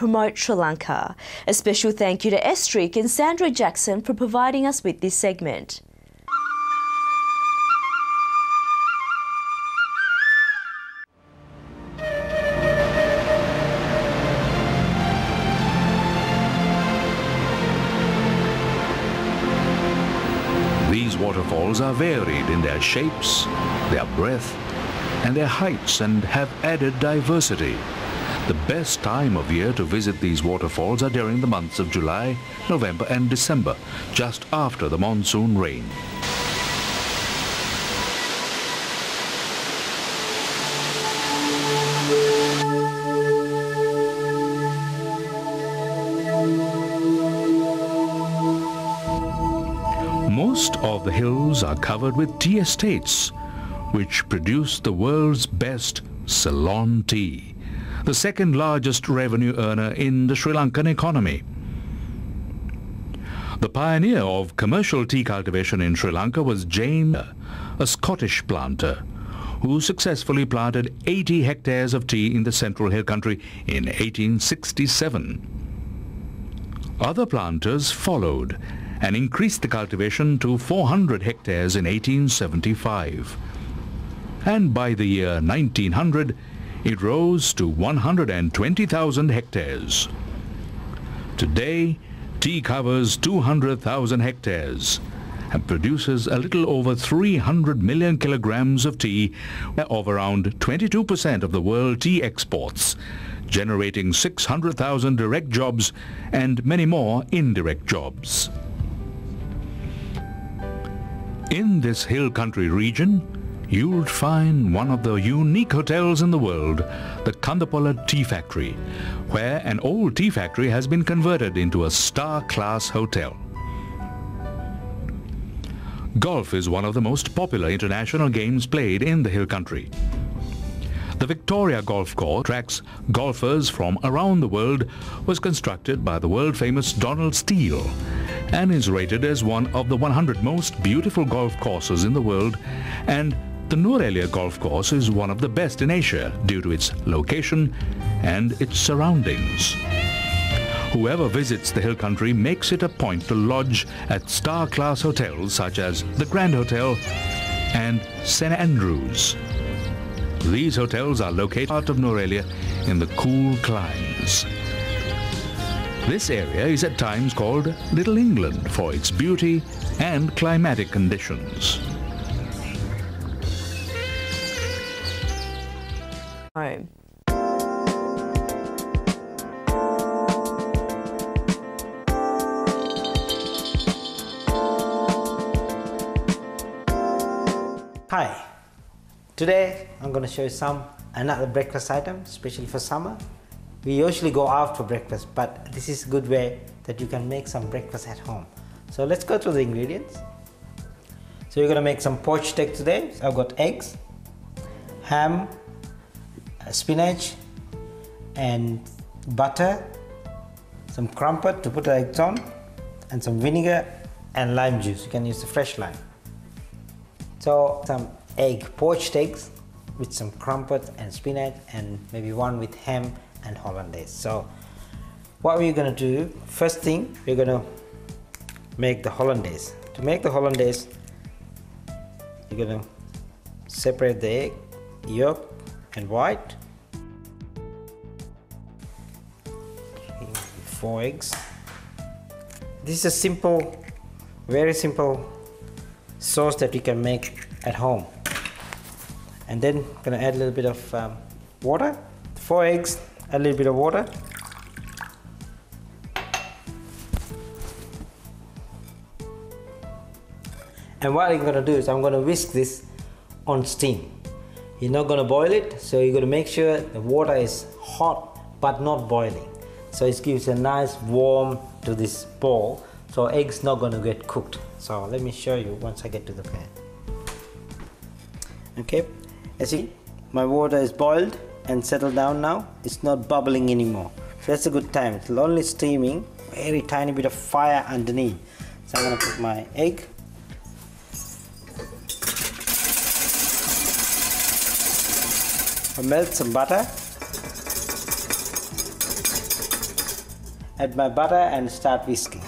promote Sri Lanka. A special thank you to Estrik and Sandra Jackson for providing us with this segment. These waterfalls are varied in their shapes, their breadth, and their heights, and have added diversity. The best time of year to visit these waterfalls are during the months of July, November and December, just after the monsoon rain. Most of the hills are covered with tea estates, which produce the world's best Ceylon tea, the second largest revenue earner in the Sri Lankan economy. The pioneer of commercial tea cultivation in Sri Lanka was James, a Scottish planter, who successfully planted 80 hectares of tea in the Central Hill Country in 1867. Other planters followed and increased the cultivation to 400 hectares in 1875. And by the year 1900, it rose to 120,000 hectares. Today, tea covers 200,000 hectares and produces a little over 300 million kilograms of tea, of around 22% of the world tea exports, generating 600,000 direct jobs and many more indirect jobs. In this hill country region, you'll find one of the unique hotels in the world, the Kandapala Tea Factory, where an old tea factory has been converted into a star-class hotel. Golf is one of the most popular international games played in the hill country. The Victoria Golf Course attracts golfers from around the world, was constructed by the world-famous Donald Steele, and is rated as one of the 100 most beautiful golf courses in the world, and the Nurelia Golf Course is one of the best in Asia due to its location and its surroundings. Whoever visits the hill country makes it a point to lodge at star-class hotels such as the Grand Hotel and St. Andrews. These hotels are located out of Nurelia in the cool climes. This area is at times called Little England for its beauty and climatic conditions. Home. Hi, today I'm going to show you another breakfast item, especially for summer. We usually go out for breakfast, but this is a good way that you can make some breakfast at home. So let's go through the ingredients. So you're going to make some poached egg today. So I've got eggs, ham, spinach, and butter, some crumpet to put the eggs on, and some vinegar and lime juice. You can use the fresh lime. So some poached eggs with some crumpet and spinach, and maybe one with ham and hollandaise. So what we're going to do, first thing, we're going to make the hollandaise. To make the hollandaise, you're going to separate the egg yolk and white. 4 eggs. This is a simple, very simple sauce that you can make at home. And then I'm going to add a little bit of water. 4 eggs, a little bit of water. And what I'm going to do is I'm going to whisk this on steam. You're not going to boil it, so you're going to make sure the water is hot but not boiling. So it gives a nice warm to this bowl, so egg's not going to get cooked. So let me show you once I get to the pan. Okay, as you see, my water is boiled and settled down now. It's not bubbling anymore. So that's a good time. It's only steaming, very tiny bit of fire underneath. So I'm going to put my egg. I'll melt some butter. add my butter and start whisking.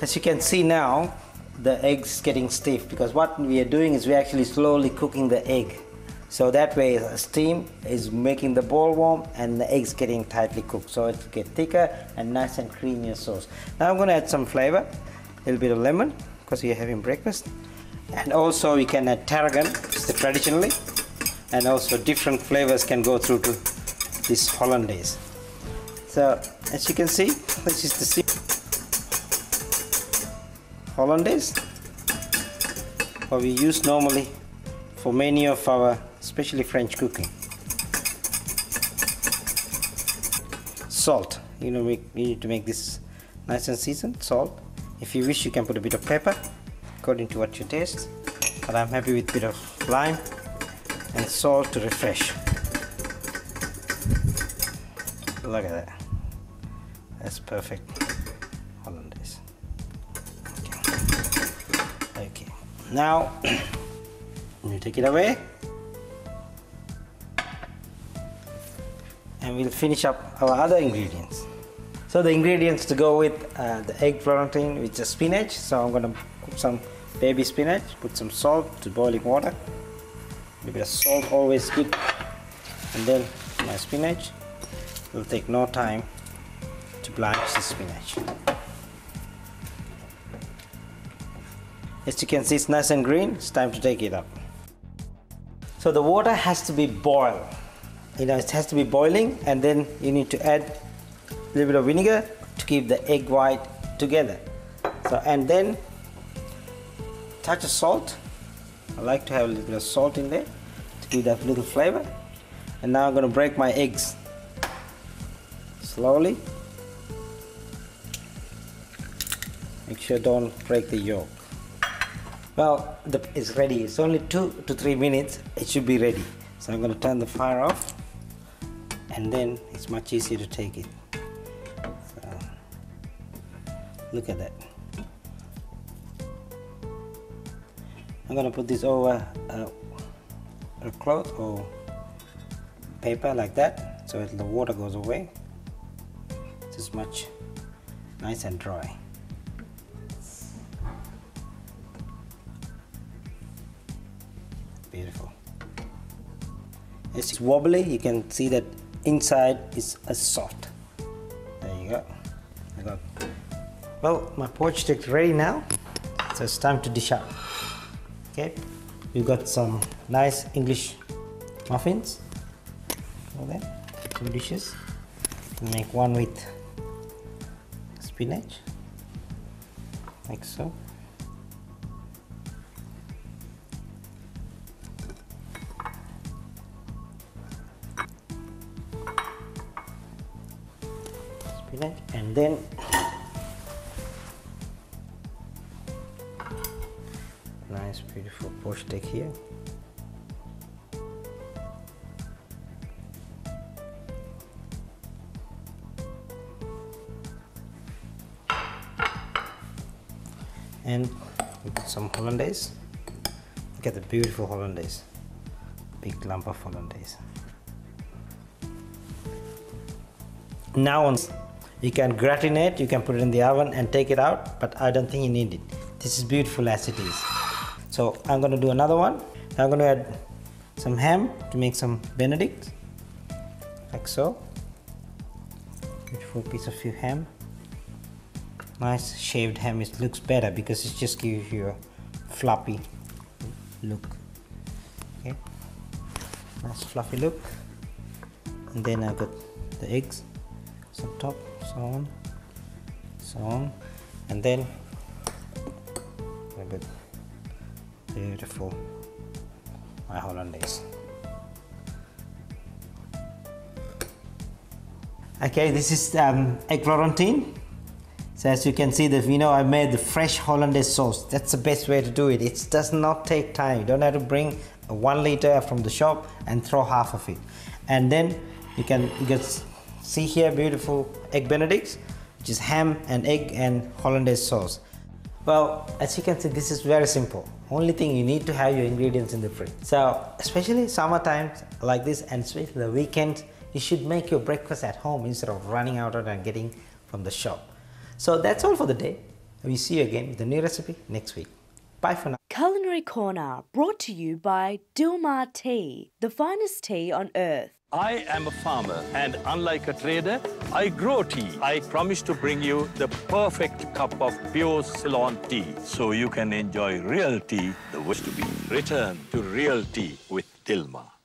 As you can see now, the egg's getting stiff because what we are doing is we're actually slowly cooking the egg. So that way steam is making the bowl warm and the egg's getting tightly cooked. So it gets thicker and nice and creamier sauce. Now I'm going to add some flavor, a little bit of lemon because we are having breakfast. And also we can add tarragon, traditionally. And also different flavors can go through to this hollandaise. So as you can see, this is the hollandaise, what we use normally for many of our, especially French cooking. Salt, you need to make this nice and seasoned. Salt. If you wish, you can put a bit of pepper according to what you taste, but I'm happy with a bit of lime and salt to refresh. Look at that. That's perfect hollandaise. Okay, now you take it away and we'll finish up our other ingredients. So the ingredients to go with the egg Florentine with the spinach. So I'm going to cook some baby spinach, put some salt to boiling water, a little bit of salt, always good, and then my spinach. It will take no time to blanch the spinach. As you can see, it's nice and green. It's time to take it up. So the water has to be boiled. It has to be boiling, and then you need to add a little bit of vinegar to keep the egg white together. So, and then touch of salt. I like to have a little bit of salt in there to give that little flavor. And now I'm going to break my eggs slowly. Make sure don't break the yolk. Well, it's ready. It's only 2 to 3 minutes. It should be ready. So I'm going to turn the fire off, and then it's much easier to take it. So, look at that. I'm going to put this over a cloth or paper like that, so the water goes away. It's much nice and dry. Beautiful. It's wobbly. You can see that inside is soft. There you go. Well, my poached egg ready now, so it's time to dish out. Okay, we've got some nice English muffins. Okay, 2 dishes. We'll make one with spinach, like so. Spinach, and then nice beautiful poached egg here. And we put some hollandaise. Look at the beautiful hollandaise. Big lump of hollandaise. Now you can gratinate, you can put it in the oven and take it out, but I don't think you need it. This is beautiful as it is. So I'm going to do another one. Now I'm going to add some ham to make some Benedict, like so. Beautiful piece of ham. Nice shaved ham. It looks better because it just gives you a floppy look. Okay, nice fluffy look. And then I've got the eggs on top, so on, and then a bit beautiful my hollandaise. Okay, this is egg Florentine. So as you can see, that I made the fresh hollandaise sauce. That's the best way to do it. It does not take time. You don't have to bring 1 liter from the shop and throw half of it. And then you can see here beautiful egg Benedicts, which is ham and egg and hollandaise sauce. Well, as you can see, this is very simple. Only thing you need to have your ingredients in the fridge. So, especially summer times like this and especially the weekends, you should make your breakfast at home instead of running out and getting from the shop. So that's all for the day. We see you again with a new recipe next week. Bye for now. Culinary Corner, brought to you by Dilmah Tea, the finest tea on earth. I am a farmer, and unlike a trader, I grow tea. I promise to bring you the perfect cup of pure Ceylon tea, so you can enjoy real tea the way to be. Return to real tea with Dilmah.